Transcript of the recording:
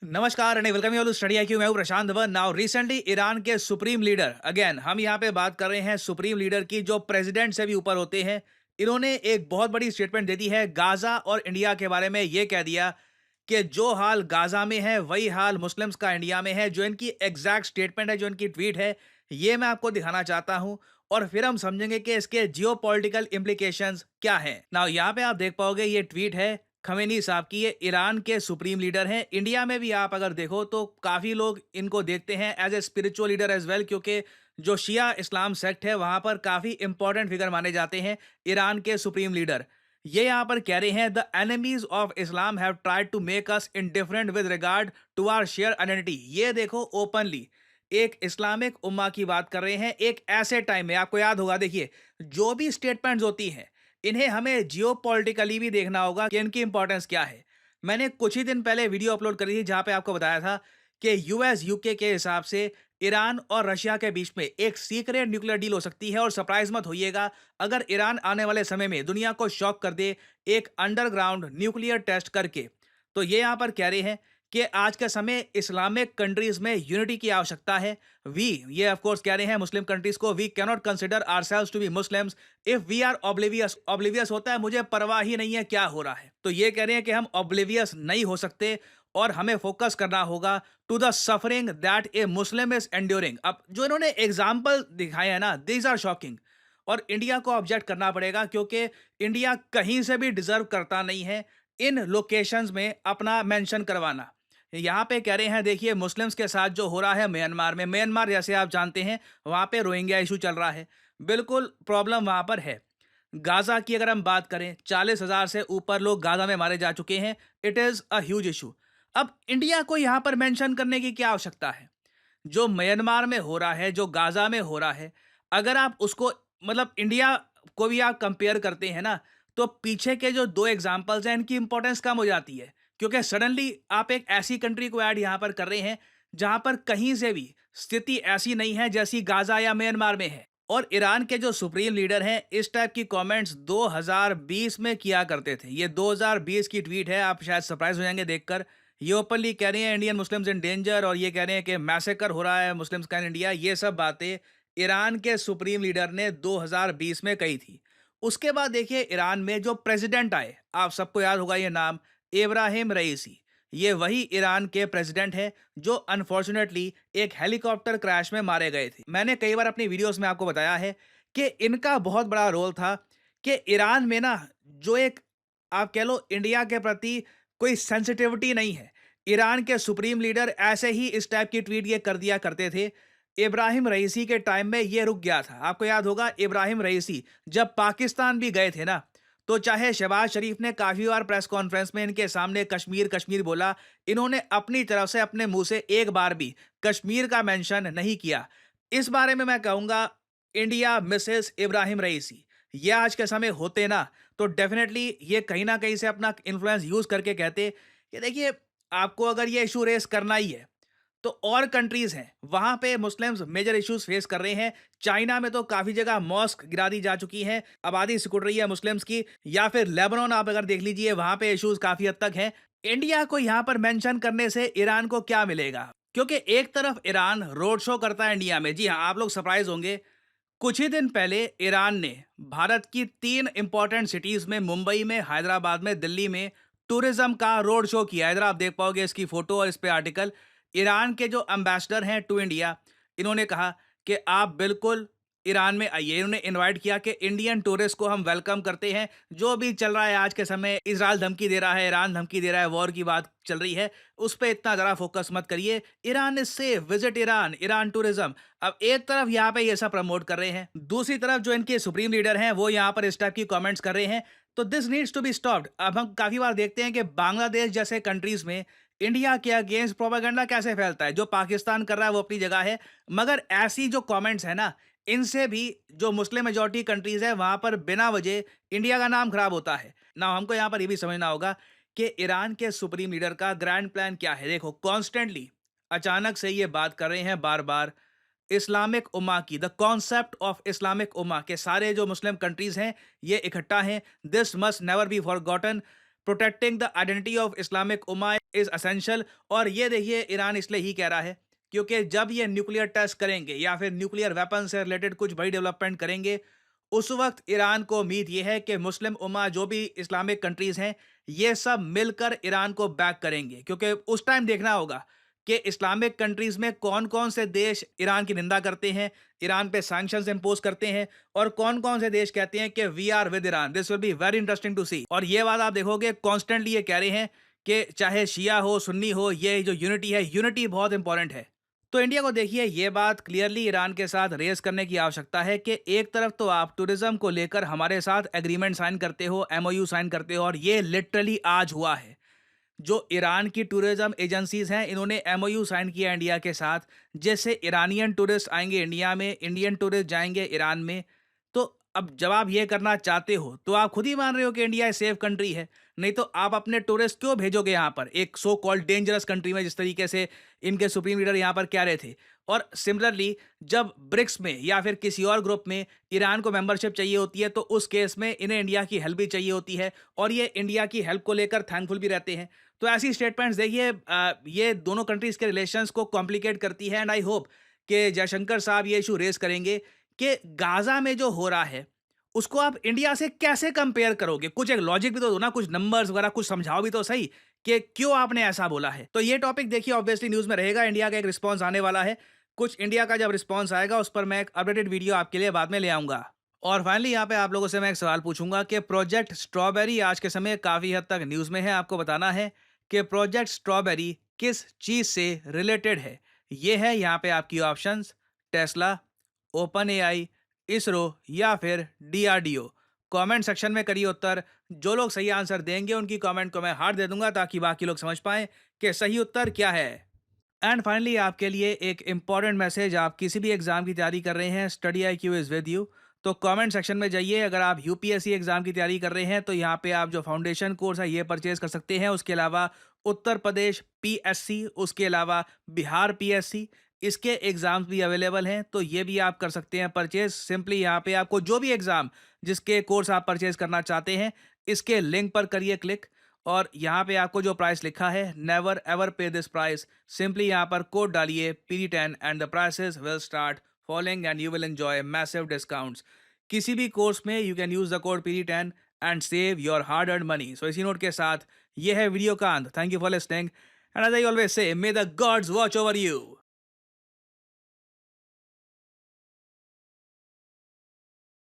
नमस्कार and welcome you to study IQ. मैं हूं Prashant Dhawan. Now recently Iran के सुप्रीम लीडर, अगेन हम यहां पे बात कर रहे हैं सुप्रीम लीडर की, जो प्रेसिडेंट से भी ऊपर होते हैं। इन्होंने एक बहुत बड़ी स्टेटमेंट दे दी है गाजा और इंडिया के बारे में। ये कह दिया कि जो हाल गाजा में है वही हाल मुस्लिम्स का इंडिया में है। जो इनकी एग्जैक्ट स्टेटमेंट है, जो इनकी ट्वीट है, ये मैं आपको दिखाना चाहता हूं और फिर हम समझेंगे कि इसके जियो पॉलिटिकल इम्प्लीकेशंस क्या हैं। नाउ यहाँ पे आप देख पाओगे, ये ट्वीट है खमेनी साहब की। ये ईरान के सुप्रीम लीडर हैं। इंडिया में भी आप अगर देखो तो काफ़ी लोग इनको देखते हैं as a spiritual leader as well, क्योंकि जो शिया इस्लाम सेक्ट है वहाँ पर काफ़ी इंपॉर्टेंट फिगर माने जाते हैं ईरान के सुप्रीम लीडर। ये यहाँ पर कह रहे हैं, the enemies of Islam have tried to make us indifferent with regard to our share identity. ये देखो, ओपनली एक इस्लामिक उम्मा की बात कर रहे हैं एक ऐसे टाइम में। आपको याद होगा, देखिए, जो भी स्टेटमेंट्स होती हैं इन्हें हमें जियोपॉलिटिकली भी देखना होगा कि इनकी इंपॉर्टेंस क्या है। मैंने कुछ ही दिन पहले वीडियो अपलोड करी थी जहां पे आपको बताया था कि यूएस यूके के हिसाब से ईरान और रशिया के बीच में एक सीक्रेट न्यूक्लियर डील हो सकती है। और सरप्राइज मत होइएगा अगर ईरान आने वाले समय में दुनिया को शॉक कर दे एक अंडरग्राउंड न्यूक्लियर टेस्ट करके। तो ये यहाँ पर कह रहे हैं कि आज के समय इस्लामिक कंट्रीज में यूनिटी की आवश्यकता है। वी, ये ऑफ कोर्स कह रहे हैं मुस्लिम कंट्रीज को, we can not consider ourselves to be Muslims if we are oblivious. Oblivious होता है मुझे परवाह ही नहीं है क्या हो रहा है। तो ये कह रहे हैं कि हम ऑब्लिवियस नहीं हो सकते और हमें फोकस करना होगा to the suffering that a Muslim is enduring. अब जो इन्होंने एग्जाम्पल दिखाए हैं ना, दीज आर शॉकिंग। और इंडिया को ऑब्जेक्ट करना पड़ेगा क्योंकि इंडिया कहीं से भी डिजर्व करता नहीं है इन लोकेशंस में अपना मेंशन करवाना। यहाँ पे कह रहे हैं, देखिए, मुस्लिम्स के साथ जो हो रहा है म्यांमार में, म्यांमार जैसे आप जानते हैं वहाँ पे रोहिंग्या इशू चल रहा है, बिल्कुल प्रॉब्लम वहाँ पर है। गाजा की अगर हम बात करें, 40,000 से ऊपर लोग गाजा में मारे जा चुके हैं। It is a huge issue. अब इंडिया को यहाँ पर मेंशन करने की क्या आवश्यकता है? जो म्यांमार में हो रहा है, जो गाजा में हो रहा है, अगर आप उसको, मतलब इंडिया को भी आप कंपेयर करते हैं ना, तो पीछे के जो दो एग्जाम्पल्स हैं इनकी इंपॉर्टेंस कम हो जाती है। क्योंकि सडनली आप एक ऐसी कंट्री को ऐड यहाँ पर कर रहे हैं जहाँ पर कहीं से भी स्थिति ऐसी नहीं है जैसी गाजा या म्यांमार में है। और ईरान के जो सुप्रीम लीडर हैं इस टाइप की कमेंट्स 2020 में किया करते थे। ये 2020 की ट्वीट है, आप शायद सरप्राइज हो जाएंगे देखकर। ये ओपनली कह रहे हैं इंडियन मुस्लिम्स इन डेंजर, और ये कह रहे हैं कि मैसेकर हो रहा है मुस्लिम्स का इन इंडिया। ये सब बातें ईरान के सुप्रीम लीडर ने 2020 में कही थी। उसके बाद देखिए ईरान में जो प्रेसिडेंट आए, आप सबको याद होगा ये नाम, इब्राहिम रईसी। ये वही ईरान के प्रेसिडेंट हैं जो अनफॉर्चुनेटली एक हेलीकॉप्टर क्रैश में मारे गए थे। मैंने कई बार अपनी वीडियोस में आपको बताया है कि इनका बहुत बड़ा रोल था कि ईरान में ना, जो एक, आप कह लो, इंडिया के प्रति कोई सेंसिटिविटी नहीं है। ईरान के सुप्रीम लीडर ऐसे ही इस टाइप की ट्वीट ये कर दिया करते थे। इब्राहिम रईसी के टाइम में ये रुक गया था। आपको याद होगा इब्राहिम रईसी जब पाकिस्तान भी गए थे ना, तो चाहे शहबाज शरीफ ने काफ़ी बार प्रेस कॉन्फ्रेंस में इनके सामने कश्मीर कश्मीर बोला, इन्होंने अपनी तरफ से अपने मुंह से एक बार भी कश्मीर का मेंशन नहीं किया। इस बारे में मैं कहूँगा, इंडिया मिसेस इब्राहिम रईसी, ये आज के समय होते ना, तो डेफिनेटली ये कहीं ना कहीं से अपना इन्फ्लुएंस यूज़ करके कहते कि देखिए, आपको अगर ये इशू रेस करना ही है तो और कंट्रीज हैं वहां पे मुस्लिम्स मेजर इश्यूज फेस कर रहे हैं। चाइना में तो काफी जगह मॉस्क गिरा दी जा चुकी हैं, आबादी सिकुड़ रही है मुस्लिम्स की। या फिर लेबनान आप अगर देख लीजिए, वहां पे इश्यूज काफी हद तक हैं। इंडिया को यहां पर मेंशन करने से ईरान को क्या मिलेगा? क्योंकि एक तरफ ईरान रोड शो करता है इंडिया में। जी हाँ, आप लोग सरप्राइज होंगे, कुछ ही दिन पहले ईरान ने भारत की 3 इंपॉर्टेंट सिटीज में, मुंबई में, हैदराबाद में, दिल्ली में, टूरिज्म का रोड शो किया। इधर आप देख पाओगे इसकी फोटो और इस पे आर्टिकल। ईरान के जो एम्बेसडर हैं टू इंडिया, इन्होंने कहा कि आप बिल्कुल ईरान में आइए। इन्होंने इनवाइट किया कि इंडियन टूरिस्ट को हम वेलकम करते हैं। जो भी चल रहा है आज के समय, इजराइल धमकी दे रहा है, ईरान धमकी दे रहा है, वॉर की बात चल रही है, उस पर इतना ज़रा फोकस मत करिए। Iran is safe, visit Iran, Iran tourism. अब एक तरफ यहाँ पे ये सब प्रमोट कर रहे हैं, दूसरी तरफ जो इनके सुप्रीम लीडर हैं वो यहाँ पर इस टाइप की कमेंट्स कर रहे हैं। तो this needs to be stopped. अब हम काफ़ी बार देखते हैं कि बांग्लादेश जैसे कंट्रीज में इंडिया के अगेंस्ट प्रोपेगेंडा कैसे फैलता है। जो पाकिस्तान कर रहा है वो अपनी जगह है, मगर ऐसी जो कमेंट्स है ना, इनसे भी जो मुस्लिम मेजॉरिटी कंट्रीज है वहां पर बिना वजह इंडिया का नाम खराब होता है ना। हमको यहाँ पर ये भी समझना होगा कि ईरान के सुप्रीम लीडर का ग्रैंड प्लान क्या है। देखो, कॉन्स्टेंटली अचानक से ये बात कर रहे हैं बार बार इस्लामिक उम्मा की, द कॉन्सेप्ट ऑफ इस्लामिक उम्मा के सारे जो मुस्लिम कंट्रीज हैं ये इकट्ठा हैं। This must never be forgotten. Protecting the identity of Islamic Umma is essential. और ये देखिए ईरान इसलिए ही कह रहा है क्योंकि जब ये न्यूक्लियर टेस्ट करेंगे या फिर न्यूक्लियर वेपन से रिलेटेड कुछ बड़ी डेवलपमेंट करेंगे, उस वक्त ईरान को उम्मीद ये है कि मुस्लिम उम्मा जो भी इस्लामिक कंट्रीज हैं, ये सब मिलकर ईरान को बैक करेंगे। क्योंकि उस टाइम देखना होगा कि इस्लामिक कंट्रीज में कौन कौन से देश ईरान की निंदा करते हैं, ईरान पे सैंक्शंस इंपोज करते हैं, और कौन कौन से देश कहते हैं कि we are with Iran. This will be very interesting to see. और ये बात आप देखोगे कॉन्स्टेंटली ये कह रहे हैं कि चाहे शिया हो सुन्नी हो, ये जो यूनिटी है, यूनिटी बहुत इंपॉर्टेंट है। तो इंडिया को देखिए ये बात क्लियरली ईरान के साथ रेस करने की आवश्यकता है कि एक तरफ तो आप टूरिज्म को लेकर हमारे साथ एग्रीमेंट साइन करते हो, एमओयू साइन करते हो, और ये लिटरली आज हुआ है। जो ईरान की टूरिज्म एजेंसीज हैं, इन्होंने एमओयू साइन किया इंडिया के साथ, जिससे ईरानियन टूरिस्ट आएंगे इंडिया में, इंडियन टूरिस्ट जाएंगे ईरान में। तो अब जब आप ये करना चाहते हो तो आप खुद ही मान रहे हो कि इंडिया एक सेफ कंट्री है, नहीं तो आप अपने टूरिस्ट क्यों भेजोगे यहाँ पर एक सो कॉल्ड डेंजरस कंट्री में, जिस तरीके से इनके सुप्रीम लीडर यहाँ पर कह रहे थे। और सिमिलरली जब ब्रिक्स में या फिर किसी और ग्रुप में ईरान को मेंबरशिप चाहिए होती है, तो उस केस में इन्हें इंडिया की हेल्प भी चाहिए होती है, और ये इंडिया की हेल्प को लेकर थैंकफुल भी रहते हैं। तो ऐसी स्टेटमेंट्स देखिए ये दोनों कंट्रीज के रिलेशंस को कॉम्प्लिकेट करती है। एंड आई होप कि जयशंकर साहब ये इशू रेज करेंगे कि गाजा में जो हो रहा है उसको आप इंडिया से कैसे कंपेयर करोगे। कुछ एक लॉजिक भी तो दो ना, कुछ नंबर्स वगैरह कुछ समझाओ भी तो सही कि क्यों आपने ऐसा बोला है। तो ये टॉपिक देखिए ऑब्वियसली न्यूज में रहेगा, इंडिया का एक रिस्पॉन्स आने वाला है। कुछ इंडिया का जब रिस्पॉन्स आएगा उस पर मैं एक अपडेटेड वीडियो आपके लिए बाद में ले आऊंगा। और फाइनली यहाँ पे आप लोगों से मैं एक सवाल पूछूंगा कि प्रोजेक्ट स्ट्रॉबेरी आज के समय काफी हद तक न्यूज में है। आपको बताना है कि प्रोजेक्ट स्ट्रॉबेरी किस चीज से रिलेटेड है। ये है यहाँ पे आपकी options: Tesla, open AI, ISRO या फिर डीआरडीओ। कमेंट सेक्शन में करिए उत्तर। जो लोग सही आंसर देंगे उनकी कमेंट को मैं हार्ट दे दूंगा, ताकि बाकी लोग समझ पाएं कि सही उत्तर क्या है। एंड फाइनली आपके लिए एक इंपॉर्टेंट मैसेज: आप किसी भी एग्जाम की तैयारी कर रहे हैं, study IQ is with you. तो कमेंट सेक्शन में जाइए। अगर आप यूपीएससी एग्जाम की तैयारी कर रहे हैं तो यहाँ पे आप जो फाउंडेशन कोर्स है ये परचेज कर सकते हैं। उसके अलावा उत्तर प्रदेश PSC, उसके अलावा बिहार PSC, इसके एग्जाम्स भी अवेलेबल हैं, तो ये भी आप कर सकते हैं परचेज। सिंपली यहाँ पे आपको जो भी एग्जाम जिसके कोर्स आप परचेज करना चाहते हैं, इसके लिंक पर करिए क्लिक, और यहाँ पे आपको जो प्राइस लिखा है, never ever pay this price, simply यहाँ पर कोड डालिए PD10 and the prices will start following and you will enjoy massive discounts. किसी भी कोर्स में you can use the code PD10 and save your hard earn money. So इसी note के साथ ये है वीडियो का अंत। Thank you for listening, and as I always say, may the gods watch over you.